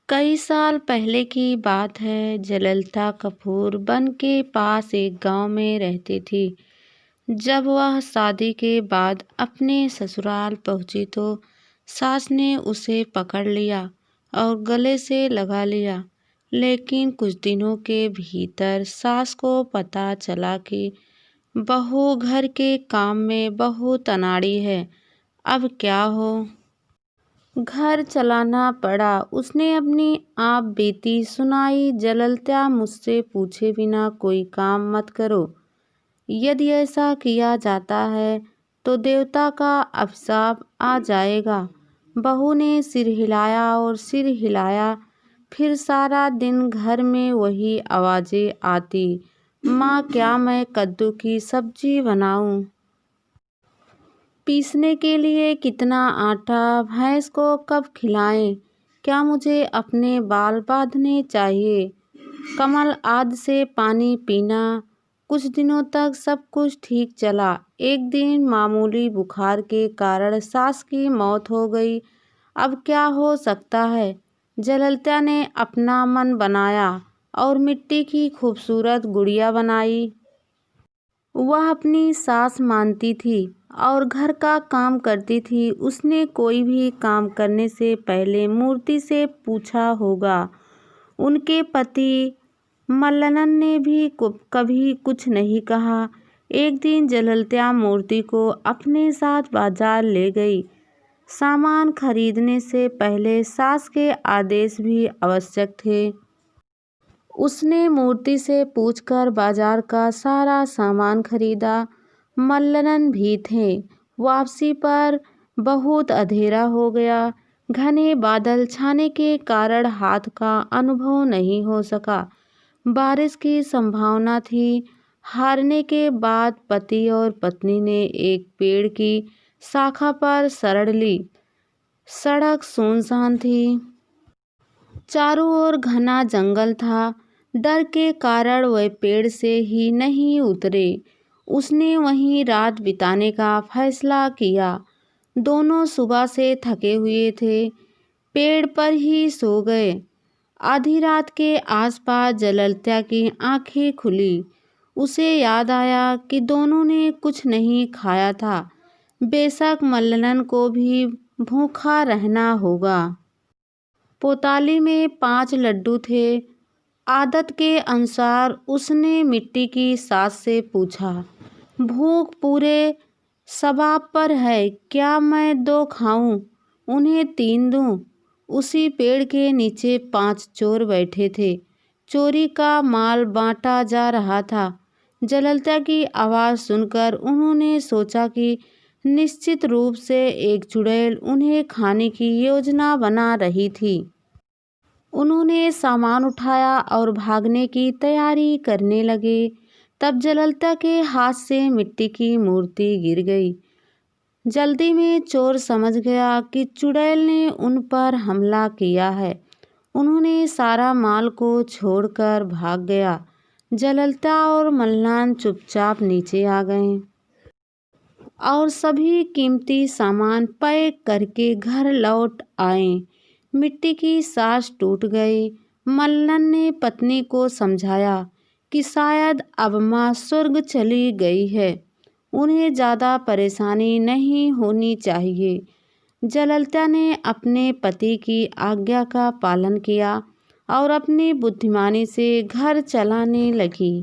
कई साल पहले की बात है। जयललिता कपूर वन के पास एक गांव में रहती थी। जब वह शादी के बाद अपने ससुराल पहुंची तो सास ने उसे पकड़ लिया और गले से लगा लिया। लेकिन कुछ दिनों के भीतर सास को पता चला कि बहू घर के काम में बहुत अनाड़ी है। अब क्या हो। घर चलाना पड़ा। उसने अपनी आप बीती सुनाई। जयललिता, मुझसे पूछे बिना कोई काम मत करो। यदि ऐसा किया जाता है तो देवता का अभिशाप आ जाएगा। बहू ने सिर हिलाया और सिर हिलाया। फिर सारा दिन घर में वही आवाज़ें आती, माँ क्या मैं कद्दू की सब्जी बनाऊं? पीसने के लिए कितना आटा? भैंस को कब खिलाएं? क्या मुझे अपने बाल बांधने चाहिए? कमल आदि से पानी पीना। कुछ दिनों तक सब कुछ ठीक चला। एक दिन मामूली बुखार के कारण सास की मौत हो गई। अब क्या हो सकता है। जयललिता ने अपना मन बनाया और मिट्टी की खूबसूरत गुड़िया बनाई। वह अपनी सास मानती थी और घर का काम करती थी। उसने कोई भी काम करने से पहले मूर्ति से पूछा होगा। उनके पति मल्लनन ने भी कभी कुछ नहीं कहा। एक दिन जयललिता मूर्ति को अपने साथ बाजार ले गई। सामान खरीदने से पहले सास के आदेश भी आवश्यक थे। उसने मूर्ति से पूछकर बाजार का सारा सामान खरीदा। मल्लनन भी थे। वापसी पर बहुत अंधेरा हो गया। घने बादल छाने के कारण हाथ का अनुभव नहीं हो सका। बारिश की संभावना थी। हारने के बाद पति और पत्नी ने एक पेड़ की शाखा पर शरण ली। सड़क सुनसान थी। चारों ओर घना जंगल था। डर के कारण वह पेड़ से ही नहीं उतरे। उसने वहीं रात बिताने का फैसला किया। दोनों सुबह से थके हुए थे। पेड़ पर ही सो गए। आधी रात के आसपास जयललिता की आंखें खुली। उसे याद आया कि दोनों ने कुछ नहीं खाया था। बेशक मल्लनन को भी भूखा रहना होगा। पोताली में 5 लड्डू थे। आदत के अनुसार उसने मिट्टी की सास से पूछा, भूख पूरे शबाब पर है, क्या मैं 2 खाऊं? उन्हें 3 दूं? उसी पेड़ के नीचे 5 चोर बैठे थे। चोरी का माल बांटा जा रहा था। जयललिता की आवाज़ सुनकर उन्होंने सोचा कि निश्चित रूप से एक चुड़ैल उन्हें खाने की योजना बना रही थी। उन्होंने सामान उठाया और भागने की तैयारी करने लगे। तब जयललिता के हाथ से मिट्टी की मूर्ति गिर गई। जल्दी में चोर समझ गया कि चुड़ैल ने उन पर हमला किया है। उन्होंने सारा माल को छोड़कर भाग गया। जयललिता और मल्लान चुपचाप नीचे आ गए और सभी कीमती सामान पैक करके घर लौट आए। मिट्टी की सांस टूट गई। मल्लन ने पत्नी को समझाया कि शायद अब माँ स्वर्ग चली गई है। उन्हें ज़्यादा परेशानी नहीं होनी चाहिए। जयललिता ने अपने पति की आज्ञा का पालन किया और अपनी बुद्धिमानी से घर चलाने लगी।